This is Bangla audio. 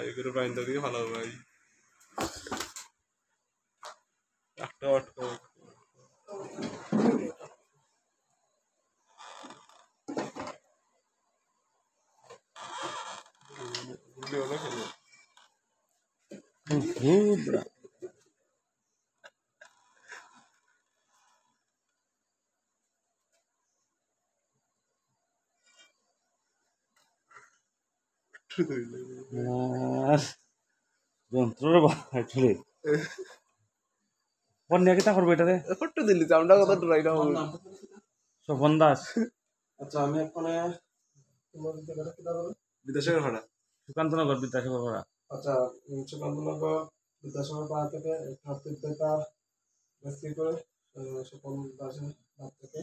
এগুলো বাইন্দা দিয়ে ভালো ভাই একটা আটকা যন্ত্রের আসলে বন্যা কিতা করবো এটাতে ফটো দিলি চামড়া কথা ডরাই না স্বপন দাস আচ্ছা আমি এখন বিদেশের ভাড়া সুকান্ত নগর বিদ্যাসাগর করা আচ্ছা সুকান্তনগর বিদ্যাসাগর পাড়া থেকে ট্রাফিক ডেটা বেশি করে স্বপন দাসের হাত থেকে